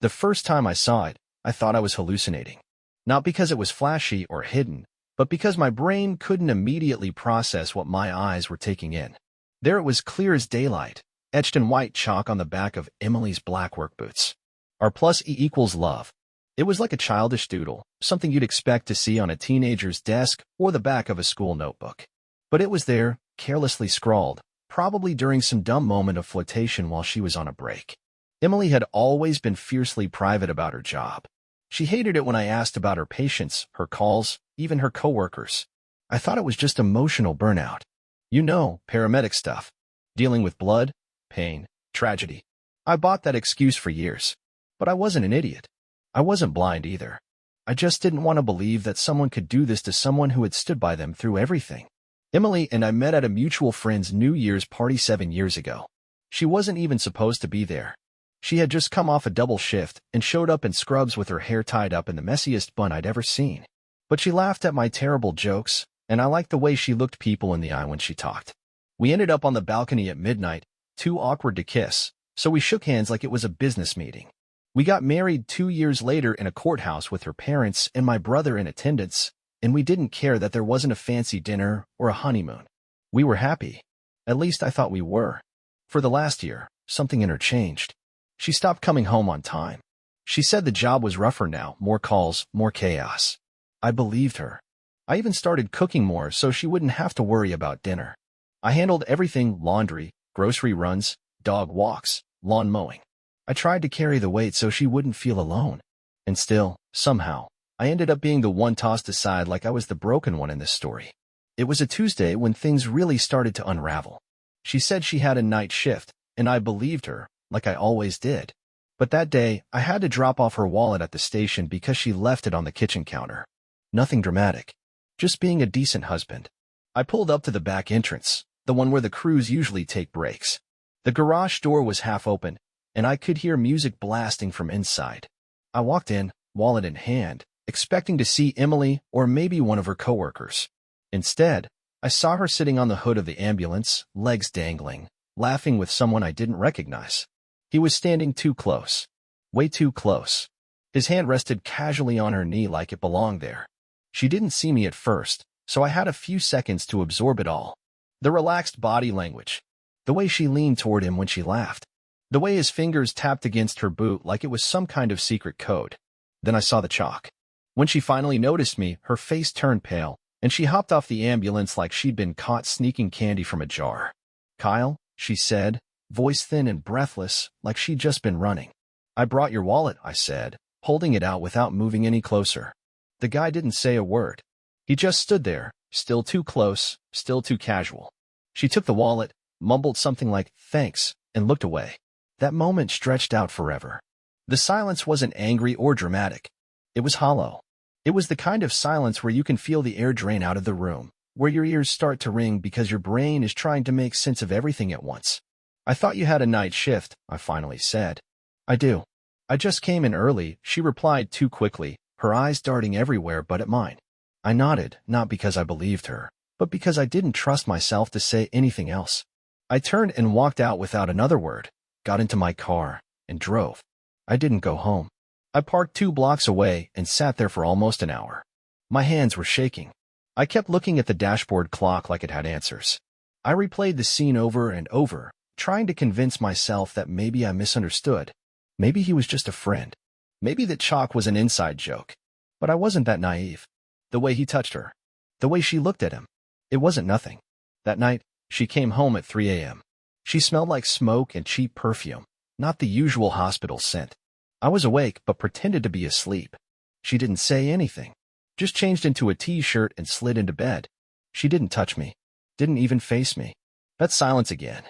The first time I saw it, I thought I was hallucinating. Not because it was flashy or hidden, but because my brain couldn't immediately process what my eyes were taking in. There it was, clear as daylight, etched in white chalk on the back of Emily's black work boots. R plus E equals love. It was like a childish doodle, something you'd expect to see on a teenager's desk or the back of a school notebook. But it was there, carelessly scrawled, probably during some dumb moment of flirtation while she was on a break. Emily had always been fiercely private about her job. She hated it when I asked about her patients, her calls, even her coworkers. I thought it was just emotional burnout. You know, paramedic stuff. Dealing with blood, pain, tragedy. I bought that excuse for years. But I wasn't an idiot. I wasn't blind either. I just didn't want to believe that someone could do this to someone who had stood by them through everything. Emily and I met at a mutual friend's New Year's party 7 years ago. She wasn't even supposed to be there. She had just come off a double shift and showed up in scrubs with her hair tied up in the messiest bun I'd ever seen. But she laughed at my terrible jokes, and I liked the way she looked people in the eye when she talked. We ended up on the balcony at midnight, too awkward to kiss, so we shook hands like it was a business meeting. We got married 2 years later in a courthouse with her parents and my brother in attendance, and we didn't care that there wasn't a fancy dinner or a honeymoon. We were happy. At least I thought we were. For the last year, something in her changed. She stopped coming home on time. She said the job was rougher now, more calls, more chaos. I believed her. I even started cooking more so she wouldn't have to worry about dinner. I handled everything: laundry, grocery runs, dog walks, lawn mowing. I tried to carry the weight so she wouldn't feel alone. And still, somehow, I ended up being the one tossed aside like I was the broken one in this story. It was a Tuesday when things really started to unravel. She said she had a night shift, and I believed her, like I always did. But that day, I had to drop off her wallet at the station because she left it on the kitchen counter. Nothing dramatic. Just being a decent husband. I pulled up to the back entrance, the one where the crews usually take breaks. The garage door was half open, and I could hear music blasting from inside. I walked in, wallet in hand, expecting to see Emily or maybe one of her coworkers. Instead, I saw her sitting on the hood of the ambulance, legs dangling, laughing with someone I didn't recognize. He was standing too close. Way too close. His hand rested casually on her knee like it belonged there. She didn't see me at first, so I had a few seconds to absorb it all. The relaxed body language. The way she leaned toward him when she laughed. The way his fingers tapped against her boot like it was some kind of secret code. Then I saw the chalk. When she finally noticed me, her face turned pale, and she hopped off the ambulance like she'd been caught sneaking candy from a jar. "Kyle," she said, voice thin and breathless, like she'd just been running. "I brought your wallet," I said, holding it out without moving any closer. The guy didn't say a word. He just stood there, still too close, still too casual. She took the wallet, mumbled something like, "Thanks," and looked away. That moment stretched out forever. The silence wasn't angry or dramatic. It was hollow. It was the kind of silence where you can feel the air drain out of the room, where your ears start to ring because your brain is trying to make sense of everything at once. "I thought you had a night shift," I finally said. "I do. I just came in early," she replied too quickly, her eyes darting everywhere but at mine. I nodded, not because I believed her, but because I didn't trust myself to say anything else. I turned and walked out without another word, got into my car, and drove. I didn't go home. I parked 2 blocks away and sat there for almost an hour. My hands were shaking. I kept looking at the dashboard clock like it had answers. I replayed the scene over and over, trying to convince myself that maybe I misunderstood. Maybe he was just a friend. Maybe that chalk was an inside joke. But I wasn't that naive. The way he touched her. The way she looked at him. It wasn't nothing. That night, she came home at 3 a.m. She smelled like smoke and cheap perfume, not the usual hospital scent. I was awake but pretended to be asleep. She didn't say anything. Just changed into a t-shirt and slid into bed. She didn't touch me. Didn't even face me. That silence again.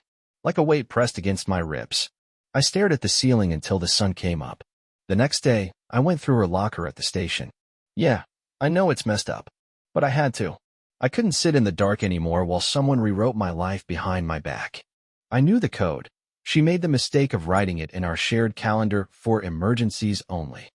Like a weight pressed against my ribs. I stared at the ceiling until the sun came up. The next day, I went through her locker at the station. Yeah, I know it's messed up. But I had to. I couldn't sit in the dark anymore while someone rewrote my life behind my back. I knew the code. She made the mistake of writing it in our shared calendar for emergencies only.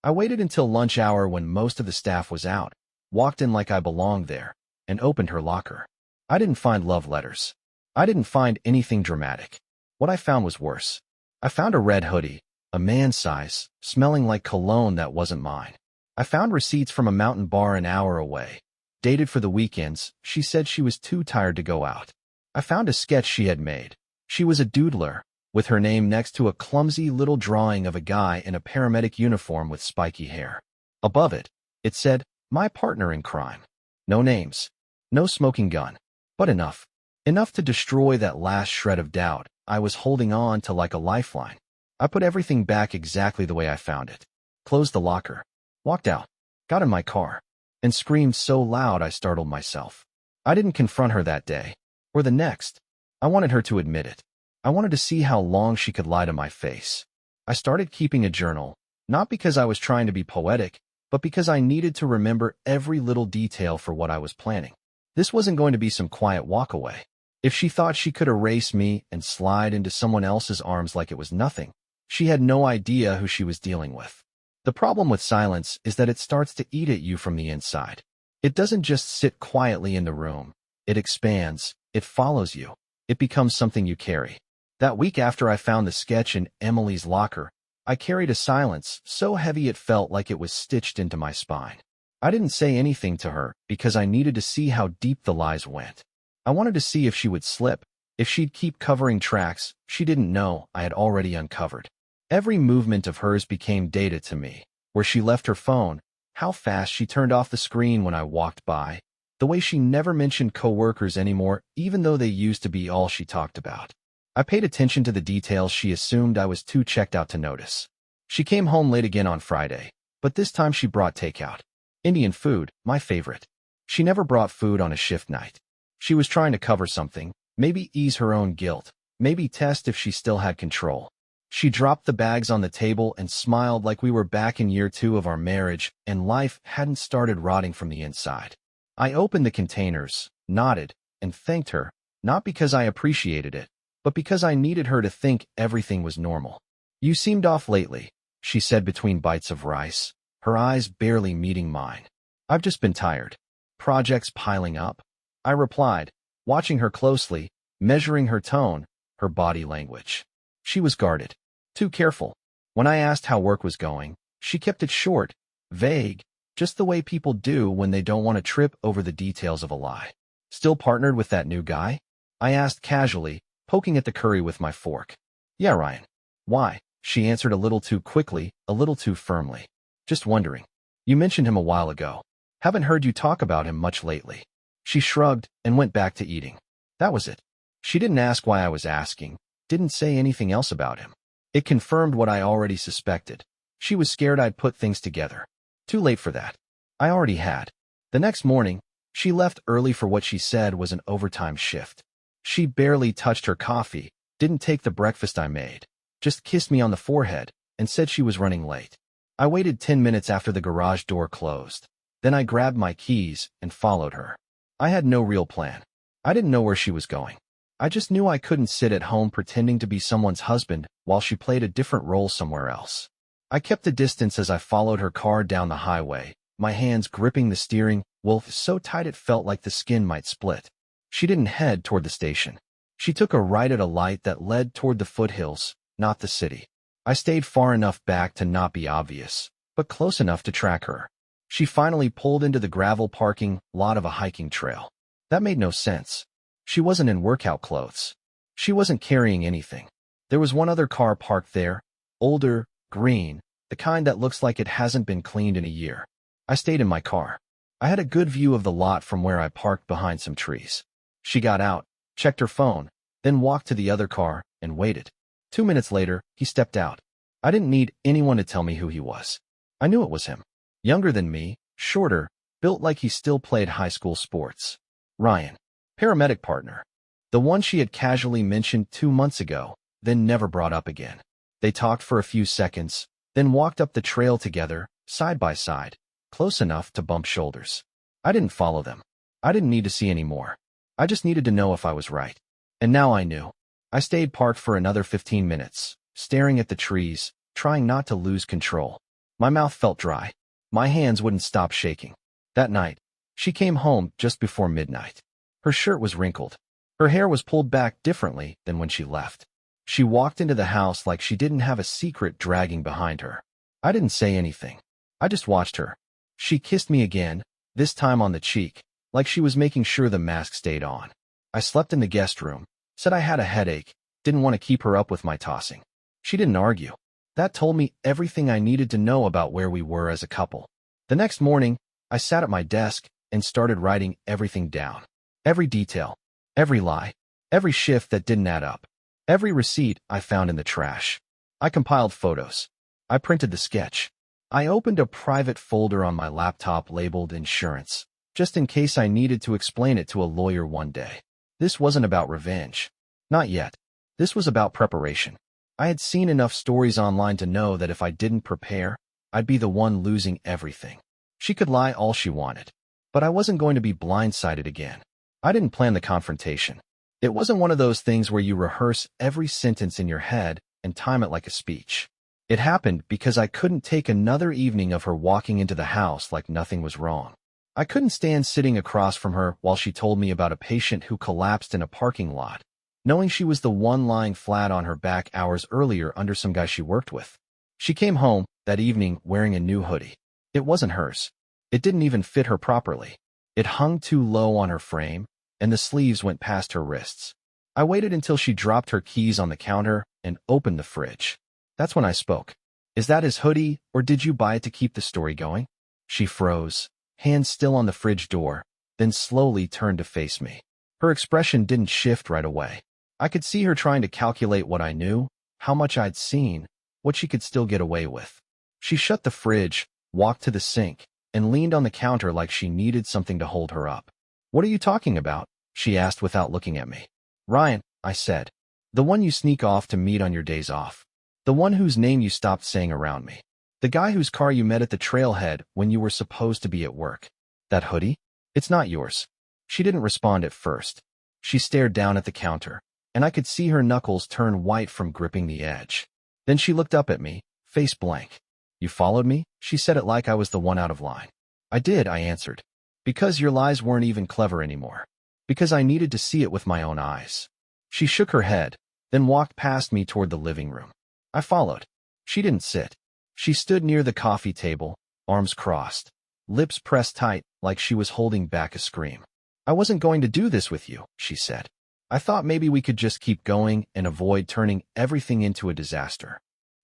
I waited until lunch hour when most of the staff was out, walked in like I belonged there, and opened her locker. I didn't find love letters. I didn't find anything dramatic. What I found was worse. I found a red hoodie, a man size, smelling like cologne that wasn't mine. I found receipts from a mountain bar an hour away. Dated for the weekends, she said she was too tired to go out. I found a sketch she had made. She was a doodler, with her name next to a clumsy little drawing of a guy in a paramedic uniform with spiky hair. Above it, it said, "My partner in crime." No names. No smoking gun. But enough. Enough to destroy that last shred of doubt I was holding on to like a lifeline. I put everything back exactly the way I found it. Closed the locker. Walked out. Got in my car. And screamed so loud I startled myself. I didn't confront her that day. Or the next. I wanted her to admit it. I wanted to see how long she could lie to my face. I started keeping a journal, not because I was trying to be poetic, but because I needed to remember every little detail for what I was planning. This wasn't going to be some quiet walkaway. If she thought she could erase me and slide into someone else's arms like it was nothing, she had no idea who she was dealing with. The problem with silence is that it starts to eat at you from the inside. It doesn't just sit quietly in the room. It expands. It follows you. It becomes something you carry. That week after I found the sketch in Emily's locker, I carried a silence so heavy it felt like it was stitched into my spine. I didn't say anything to her because I needed to see how deep the lies went. I wanted to see if she would slip, if she'd keep covering tracks she didn't know I had already uncovered. Every movement of hers became data to me. Where she left her phone, how fast she turned off the screen when I walked by, the way she never mentioned coworkers anymore even though they used to be all she talked about. I paid attention to the details she assumed I was too checked out to notice. She came home late again on Friday, but this time she brought takeout. Indian food, my favorite. She never brought food on a shift night. She was trying to cover something, maybe ease her own guilt, maybe test if she still had control. She dropped the bags on the table and smiled like we were back in year 2 of our marriage and life hadn't started rotting from the inside. I opened the containers, nodded, and thanked her, not because I appreciated it, but because I needed her to think everything was normal. "You seemed off lately," she said between bites of rice, her eyes barely meeting mine. "I've just been tired. Projects piling up," I replied, watching her closely, measuring her tone, her body language. She was guarded. Too careful. When I asked how work was going, she kept it short, vague, just the way people do when they don't want to trip over the details of a lie. "Still partnered with that new guy?" I asked casually, poking at the curry with my fork. "Yeah, Ryan." "Why?" She answered a little too quickly, a little too firmly. "Just wondering. You mentioned him a while ago. Haven't heard you talk about him much lately." She shrugged and went back to eating. That was it. She didn't ask why I was asking, didn't say anything else about him. It confirmed what I already suspected. She was scared I'd put things together. Too late for that. I already had. The next morning, she left early for what she said was an overtime shift. She barely touched her coffee, didn't take the breakfast I made, just kissed me on the forehead, and said she was running late. I waited 10 minutes after the garage door closed. Then I grabbed my keys and followed her. I had no real plan. I didn't know where she was going. I just knew I couldn't sit at home pretending to be someone's husband while she played a different role somewhere else. I kept a distance as I followed her car down the highway, my hands gripping the steering wheel so tight it felt like the skin might split. She didn't head toward the station. She took a right at a light that led toward the foothills, not the city. I stayed far enough back to not be obvious, but close enough to track her. She finally pulled into the gravel parking lot of a hiking trail. That made no sense. She wasn't in workout clothes. She wasn't carrying anything. There was one other car parked there, older, green, the kind that looks like it hasn't been cleaned in a year. I stayed in my car. I had a good view of the lot from where I parked behind some trees. She got out, checked her phone, then walked to the other car and waited. 2 minutes later, he stepped out. I didn't need anyone to tell me who he was. I knew it was him. Younger than me, shorter, built like he still played high school sports. Ryan. Paramedic partner. The one she had casually mentioned 2 months ago, then never brought up again. They talked for a few seconds, then walked up the trail together, side by side, close enough to bump shoulders. I didn't follow them. I didn't need to see any more. I just needed to know if I was right. And now I knew. I stayed parked for another 15 minutes, staring at the trees, trying not to lose control. My mouth felt dry. My hands wouldn't stop shaking. That night, she came home just before midnight. Her shirt was wrinkled. Her hair was pulled back differently than when she left. She walked into the house like she didn't have a secret dragging behind her. I didn't say anything. I just watched her. She kissed me again, this time on the cheek, like she was making sure the mask stayed on. I slept in the guest room, said I had a headache, didn't want to keep her up with my tossing. She didn't argue. That told me everything I needed to know about where we were as a couple. The next morning, I sat at my desk and started writing everything down. Every detail, every lie, every shift that didn't add up, every receipt I found in the trash. I compiled photos. I printed the sketch. I opened a private folder on my laptop labeled insurance, just in case I needed to explain it to a lawyer one day. This wasn't about revenge. Not yet. This was about preparation. I had seen enough stories online to know that if I didn't prepare, I'd be the one losing everything. She could lie all she wanted, but I wasn't going to be blindsided again. I didn't plan the confrontation. It wasn't one of those things where you rehearse every sentence in your head and time it like a speech. It happened because I couldn't take another evening of her walking into the house like nothing was wrong. I couldn't stand sitting across from her while she told me about a patient who collapsed in a parking lot, knowing she was the one lying flat on her back hours earlier under some guy she worked with. She came home that evening wearing a new hoodie. It wasn't hers. It didn't even fit her properly. It hung too low on her frame, and the sleeves went past her wrists. I waited until she dropped her keys on the counter and opened the fridge. That's when I spoke. Is that his hoodie, or did you buy it to keep the story going? She froze, hands still on the fridge door, then slowly turned to face me. Her expression didn't shift right away. I could see her trying to calculate what I knew, how much I'd seen, what she could still get away with. She shut the fridge, walked to the sink, and leaned on the counter like she needed something to hold her up. What are you talking about? She asked without looking at me. Ryan, I said. The one you sneak off to meet on your days off. The one whose name you stopped saying around me. The guy whose car you met at the trailhead when you were supposed to be at work. That hoodie? It's not yours. She didn't respond at first. She stared down at the counter, and I could see her knuckles turn white from gripping the edge. Then she looked up at me, face blank. You followed me? She said it like I was the one out of line. I did, I answered. Because your lies weren't even clever anymore. Because I needed to see it with my own eyes. She shook her head, then walked past me toward the living room. I followed. She didn't sit. She stood near the coffee table, arms crossed, lips pressed tight like she was holding back a scream. I wasn't going to do this with you, she said. I thought maybe we could just keep going and avoid turning everything into a disaster.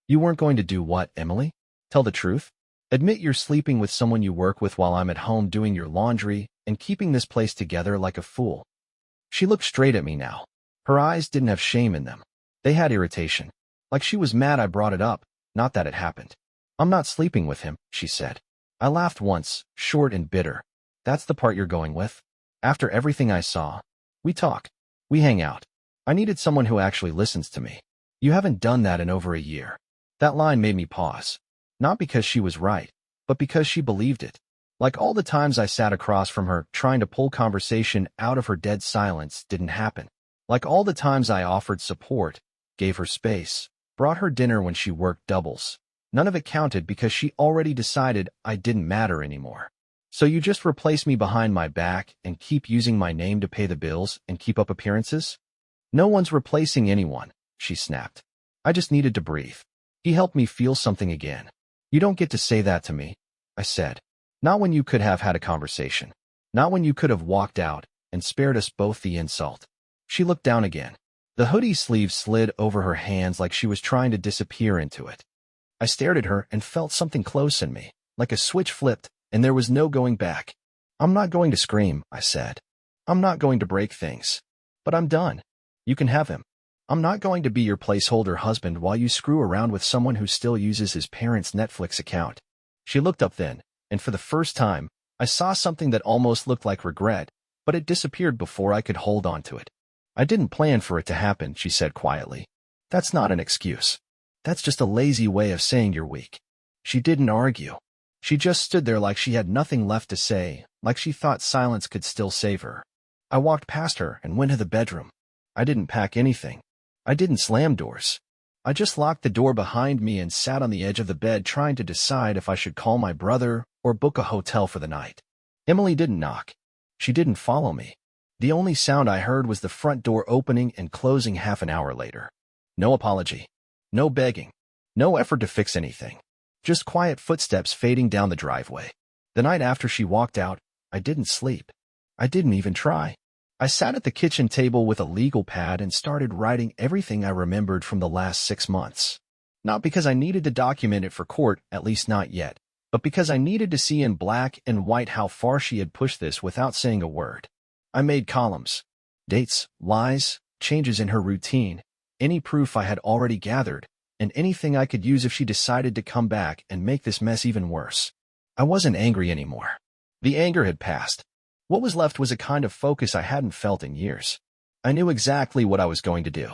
You weren't going to do what, Emily? Tell the truth? Admit you're sleeping with someone you work with while I'm at home doing your laundry and keeping this place together like a fool. She looked straight at me now. Her eyes didn't have shame in them. They had irritation. Like she was mad I brought it up, not that it happened. I'm not sleeping with him, she said. I laughed once, short and bitter. That's the part you're going with? After everything I saw, we talk. We hang out. I needed someone who actually listens to me. You haven't done that in over a year. That line made me pause. Not because she was right, but because she believed it. Like all the times I sat across from her trying to pull conversation out of her dead silence didn't happen. Like all the times I offered support, gave her space, brought her dinner when she worked doubles. None of it counted because she already decided I didn't matter anymore. So you just replace me behind my back and keep using my name to pay the bills and keep up appearances? No one's replacing anyone, she snapped. I just needed to breathe. He helped me feel something again. You don't get to say that to me, I said. Not when you could have had a conversation. Not when you could have walked out and spared us both the insult. She looked down again. The hoodie sleeve slid over her hands like she was trying to disappear into it. I stared at her and felt something close in me, like a switch flipped, and there was no going back. I'm not going to scream, I said. I'm not going to break things. But I'm done. You can have him. I'm not going to be your placeholder husband while you screw around with someone who still uses his parents' Netflix account. She looked up then, and for the first time, I saw something that almost looked like regret, but it disappeared before I could hold on to it. I didn't plan for it to happen, she said quietly. That's not an excuse. That's just a lazy way of saying you're weak. She didn't argue. She just stood there like she had nothing left to say, like she thought silence could still save her. I walked past her and went to the bedroom. I didn't pack anything. I didn't slam doors. I just locked the door behind me and sat on the edge of the bed trying to decide if I should call my brother or book a hotel for the night. Emily didn't knock. She didn't follow me. The only sound I heard was the front door opening and closing half an hour later. No apology. No begging. No effort to fix anything. Just quiet footsteps fading down the driveway. The night after she walked out, I didn't sleep. I didn't even try. I sat at the kitchen table with a legal pad and started writing everything I remembered from the last 6 months. Not because I needed to document it for court, at least not yet, but because I needed to see in black and white how far she had pushed this without saying a word. I made columns. Dates, lies, changes in her routine, any proof I had already gathered, and anything I could use if she decided to come back and make this mess even worse. I wasn't angry anymore. The anger had passed. What was left was a kind of focus I hadn't felt in years. I knew exactly what I was going to do.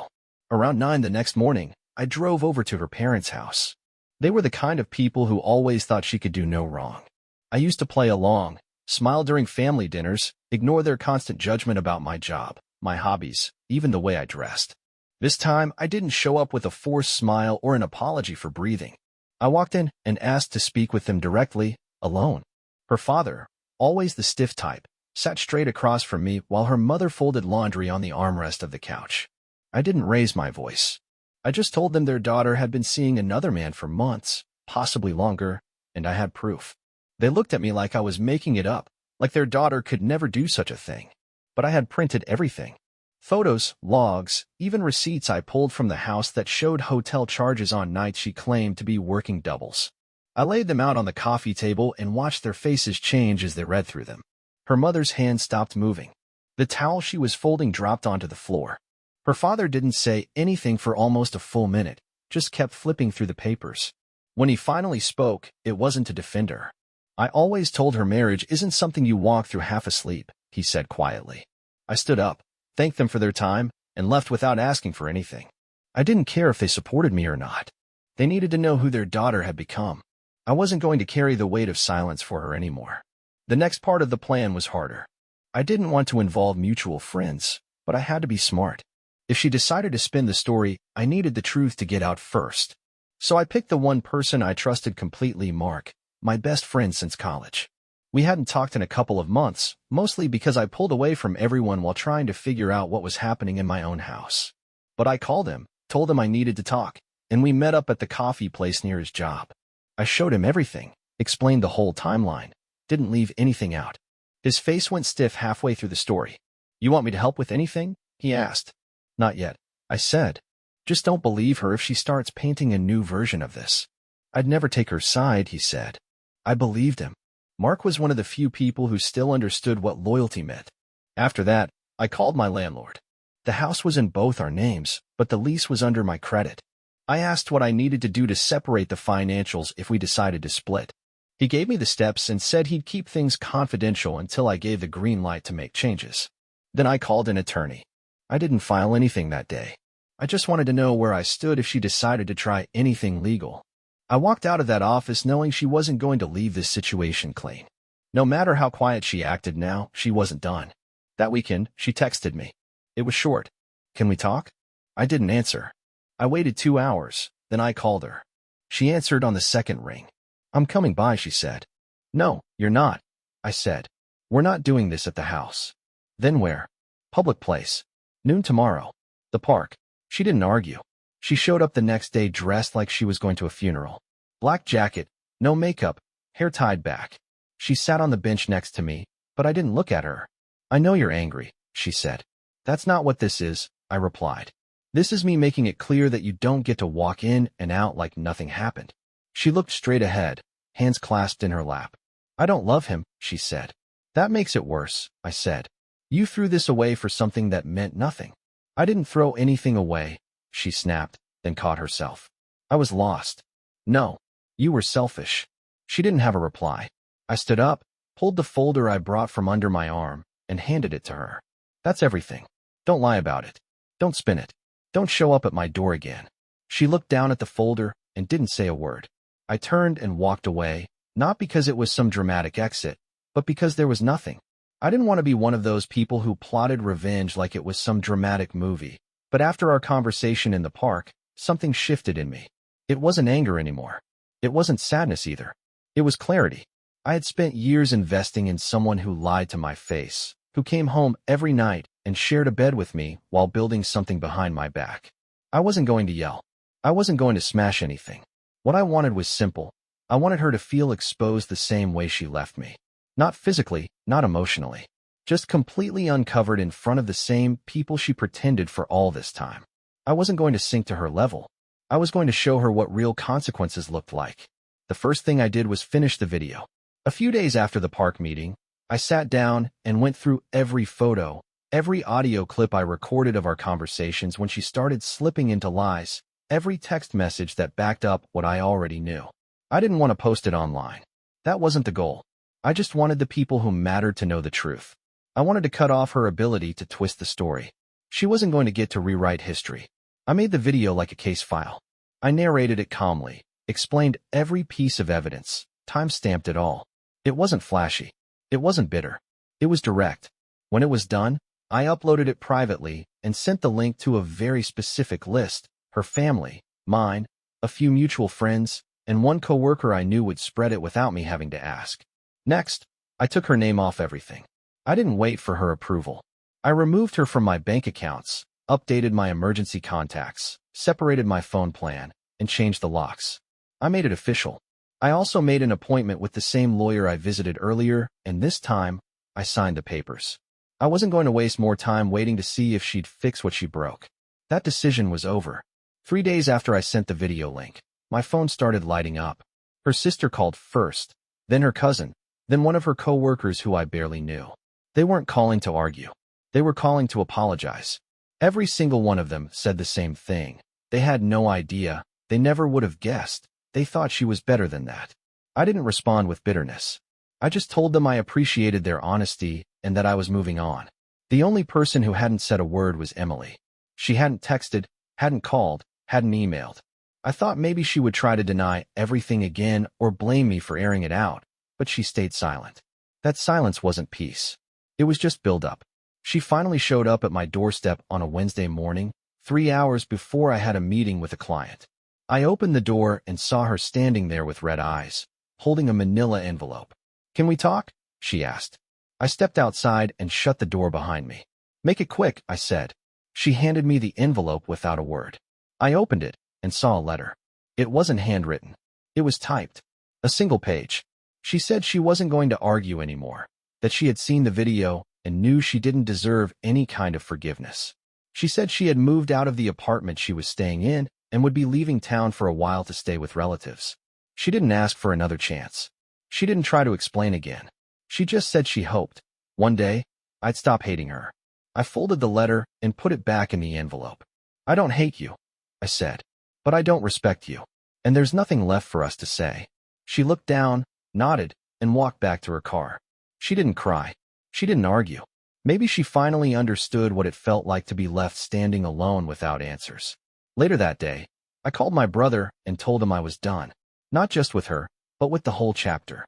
Around 9 the next morning, I drove over to her parents' house. They were the kind of people who always thought she could do no wrong. I used to play along, smile during family dinners, ignore their constant judgment about my job, my hobbies, even the way I dressed. This time, I didn't show up with a forced smile or an apology for breathing. I walked in and asked to speak with them directly, alone. Her father, always the stiff type, sat straight across from me while her mother folded laundry on the armrest of the couch. I didn't raise my voice. I just told them their daughter had been seeing another man for months, possibly longer, and I had proof. They looked at me like I was making it up, like their daughter could never do such a thing. But I had printed everything. Photos, logs, even receipts I pulled from the house that showed hotel charges on nights she claimed to be working doubles. I laid them out on the coffee table and watched their faces change as they read through them. Her mother's hand stopped moving. The towel she was folding dropped onto the floor. Her father didn't say anything for almost a full minute, just kept flipping through the papers. When he finally spoke, it wasn't to defend her. I always told her marriage isn't something you walk through half asleep, he said quietly. I stood up, thanked them for their time, and left without asking for anything. I didn't care if they supported me or not. They needed to know who their daughter had become. I wasn't going to carry the weight of silence for her anymore. The next part of the plan was harder. I didn't want to involve mutual friends, but I had to be smart. If she decided to spin the story, I needed the truth to get out first. So I picked the one person I trusted completely, Mark, my best friend since college. We hadn't talked in a couple of months, mostly because I pulled away from everyone while trying to figure out what was happening in my own house. But I called him, told him I needed to talk, and we met up at the coffee place near his job. I showed him everything, explained the whole timeline, didn't leave anything out. His face went stiff halfway through the story. "You want me to help with anything?" he asked. "Not yet," I said. "Just don't believe her if she starts painting a new version of this." "I'd never take her side," he said. I believed him. Mark was one of the few people who still understood what loyalty meant. After that, I called my landlord. The house was in both our names, but the lease was under my credit. I asked what I needed to do to separate the financials if we decided to split. He gave me the steps and said he'd keep things confidential until I gave the green light to make changes. Then I called an attorney. I didn't file anything that day. I just wanted to know where I stood if she decided to try anything legal. I walked out of that office knowing she wasn't going to leave this situation clean. No matter how quiet she acted now, she wasn't done. That weekend, she texted me. It was short. "Can we talk?" I didn't answer. I waited 2 hours, then I called her. She answered on the second ring. "I'm coming by," she said. "No, you're not," I said. "We're not doing this at the house." "Then where?" "Public place. Noon tomorrow. The park." She didn't argue. She showed up the next day dressed like she was going to a funeral. Black jacket, no makeup, hair tied back. She sat on the bench next to me, but I didn't look at her. "I know you're angry," she said. "That's not what this is," I replied. "This is me making it clear that you don't get to walk in and out like nothing happened." She looked straight ahead, hands clasped in her lap. "I don't love him," she said. "That makes it worse," I said. "You threw this away for something that meant nothing." "I didn't throw anything away," she snapped, then caught herself. "I was lost." "No, you were selfish." She didn't have a reply. I stood up, pulled the folder I brought from under my arm, and handed it to her. "That's everything. Don't lie about it. Don't spin it. Don't show up at my door again." She looked down at the folder and didn't say a word. I turned and walked away, not because it was some dramatic exit, but because there was nothing. I didn't want to be one of those people who plotted revenge like it was some dramatic movie. But after our conversation in the park, something shifted in me. It wasn't anger anymore. It wasn't sadness either. It was clarity. I had spent years investing in someone who lied to my face, who came home every night and shared a bed with me while building something behind my back. I wasn't going to yell. I wasn't going to smash anything. What I wanted was simple. I wanted her to feel exposed the same way she left me. Not physically, not emotionally. Just completely uncovered in front of the same people she pretended for all this time. I wasn't going to sink to her level. I was going to show her what real consequences looked like. The first thing I did was finish the video. A few days after the park meeting, I sat down and went through every photo, every audio clip I recorded of our conversations when she started slipping into lies, every text message that backed up what I already knew. I didn't want to post it online. That wasn't the goal. I just wanted the people who mattered to know the truth. I wanted to cut off her ability to twist the story. She wasn't going to get to rewrite history. I made the video like a case file. I narrated it calmly, explained every piece of evidence, time-stamped it all. It wasn't flashy. It wasn't bitter. It was direct. When it was done, I uploaded it privately and sent the link to a very specific list: her family, mine, a few mutual friends, and one coworker I knew would spread it without me having to ask. Next, I took her name off everything. I didn't wait for her approval. I removed her from my bank accounts, updated my emergency contacts, separated my phone plan, and changed the locks. I made it official. I also made an appointment with the same lawyer I visited earlier, and this time, I signed the papers. I wasn't going to waste more time waiting to see if she'd fix what she broke. That decision was over. 3 days after I sent the video link, my phone started lighting up. Her sister called first, then her cousin, then one of her coworkers who I barely knew. They weren't calling to argue. They were calling to apologize. Every single one of them said the same thing. They had no idea. They never would have guessed. They thought she was better than that. I didn't respond with bitterness. I just told them I appreciated their honesty and that I was moving on. The only person who hadn't said a word was Emily. She hadn't texted, hadn't called, hadn't emailed. I thought maybe she would try to deny everything again or blame me for airing it out, but she stayed silent. That silence wasn't peace. It was just build-up. She finally showed up at my doorstep on a Wednesday morning, 3 hours before I had a meeting with a client. I opened the door and saw her standing there with red eyes, holding a manila envelope. "Can we talk?" she asked. I stepped outside and shut the door behind me. "Make it quick," I said. She handed me the envelope without a word. I opened it and saw a letter. It wasn't handwritten. It was typed. A single page. She said she wasn't going to argue anymore, that she had seen the video and knew she didn't deserve any kind of forgiveness. She said she had moved out of the apartment she was staying in and would be leaving town for a while to stay with relatives. She didn't ask for another chance. She didn't try to explain again. She just said she hoped one day I'd stop hating her. I folded the letter and put it back in the envelope. "I don't hate you," I said, "but I don't respect you. And there's nothing left for us to say." She looked down, nodded, and walked back to her car. She didn't cry. She didn't argue. Maybe she finally understood what it felt like to be left standing alone without answers. Later that day, I called my brother and told him I was done. Not just with her, but with the whole chapter.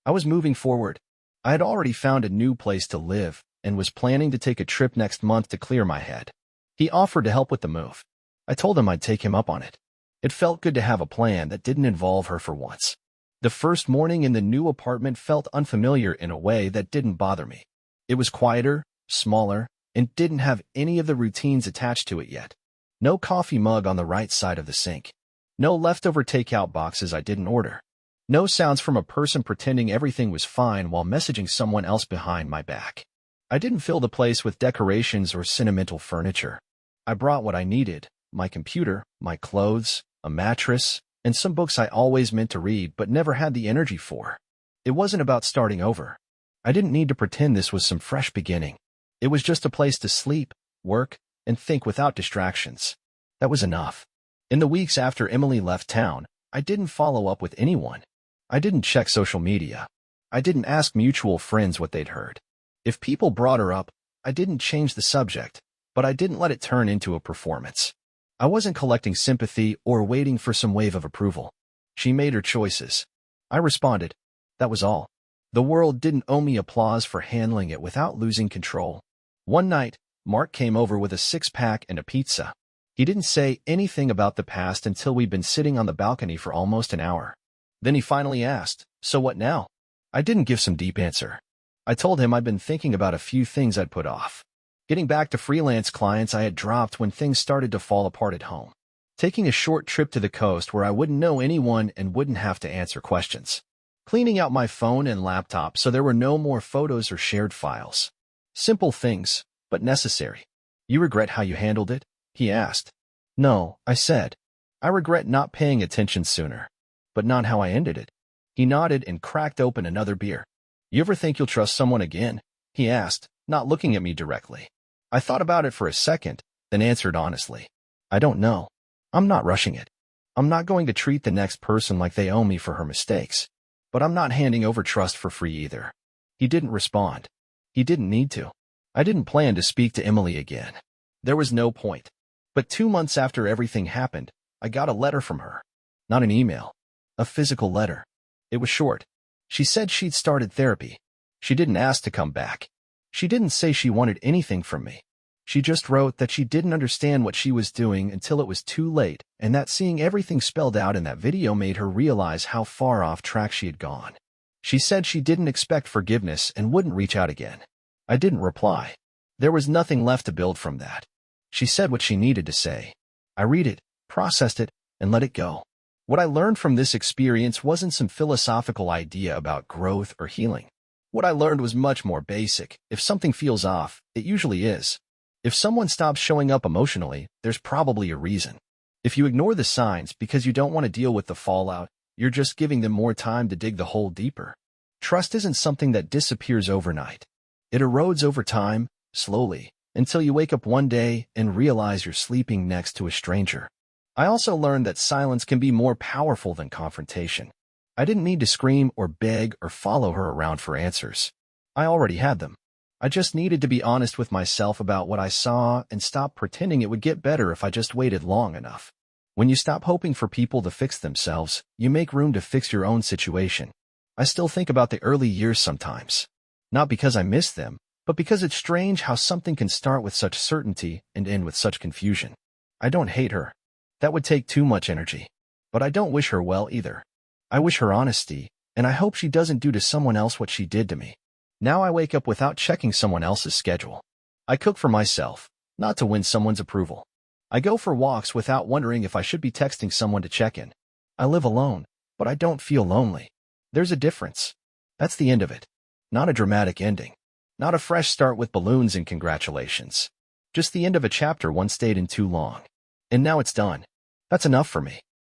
I was moving forward. I had already found a new place to live and was planning to take a trip next month to clear my head. He offered to help with the move. I told him I'd take him up on it. It felt good to have a plan that didn't involve her for once. The first morning in the new apartment felt unfamiliar in a way that didn't bother me. It was quieter, smaller, and didn't have any of the routines attached to it yet. No coffee mug on the right side of the sink. No leftover takeout boxes I didn't order. No sounds from a person pretending everything was fine while messaging someone else behind my back. I didn't fill the place with decorations or sentimental furniture. I brought what I needed: my computer, my clothes, a mattress, and some books I always meant to read but never had the energy for. It wasn't about starting over. I didn't need to pretend this was some fresh beginning. It was just a place to sleep, work, and think without distractions. That was enough. In the weeks after Emily left town, I didn't follow up with anyone. I didn't check social media. I didn't ask mutual friends what they'd heard. If people brought her up, I didn't change the subject, but I didn't let it turn into a performance. I wasn't collecting sympathy or waiting for some wave of approval. She made her choices. I responded. That was all. The world didn't owe me applause for handling it without losing control. One night, Mark came over with a 6-pack and a pizza. He didn't say anything about the past until we'd been sitting on the balcony for almost an hour. Then he finally asked, "So what now?" I didn't give some deep answer. I told him I'd been thinking about a few things I'd put off. Getting back to freelance clients I had dropped when things started to fall apart at home. Taking a short trip to the coast where I wouldn't know anyone and wouldn't have to answer questions. Cleaning out my phone and laptop so there were no more photos or shared files. Simple things, but necessary. You regret how you handled it? He asked. No, I said. I regret not paying attention sooner. But not how I ended it. He nodded and cracked open another beer. You ever think you'll trust someone again? He asked, not looking at me directly. I thought about it for a second, then answered honestly. I don't know. I'm not rushing it. I'm not going to treat the next person like they owe me for her mistakes. But I'm not handing over trust for free either. He didn't respond. He didn't need to. I didn't plan to speak to Emily again. There was no point. But 2 months after everything happened, I got a letter from her. Not an email. A physical letter. It was short. She said she'd started therapy. She didn't ask to come back. She didn't say she wanted anything from me. She just wrote that she didn't understand what she was doing until it was too late, and that seeing everything spelled out in that video made her realize how far off track she had gone. She said she didn't expect forgiveness and wouldn't reach out again. I didn't reply. There was nothing left to build from that. She said what she needed to say. I read it, processed it, and let it go. What I learned from this experience wasn't some philosophical idea about growth or healing. What I learned was much more basic. If something feels off, it usually is. If someone stops showing up emotionally, there's probably a reason. If you ignore the signs because you don't want to deal with the fallout, you're just giving them more time to dig the hole deeper. Trust isn't something that disappears overnight. It erodes over time, slowly, until you wake up one day and realize you're sleeping next to a stranger. I also learned that silence can be more powerful than confrontation. I didn't need to scream or beg or follow her around for answers. I already had them. I just needed to be honest with myself about what I saw and stop pretending it would get better if I just waited long enough. When you stop hoping for people to fix themselves, you make room to fix your own situation. I still think about the early years sometimes. Not because I miss them, but because it's strange how something can start with such certainty and end with such confusion. I don't hate her. That would take too much energy. But I don't wish her well either. I wish her honesty, and I hope she doesn't do to someone else what she did to me. Now I wake up without checking someone else's schedule. I cook for myself, not to win someone's approval. I go for walks without wondering if I should be texting someone to check in. I live alone, but I don't feel lonely. There's a difference. That's the end of it. Not a dramatic ending. Not a fresh start with balloons and congratulations. Just the end of a chapter one stayed in too long. And now it's done. That's enough for me.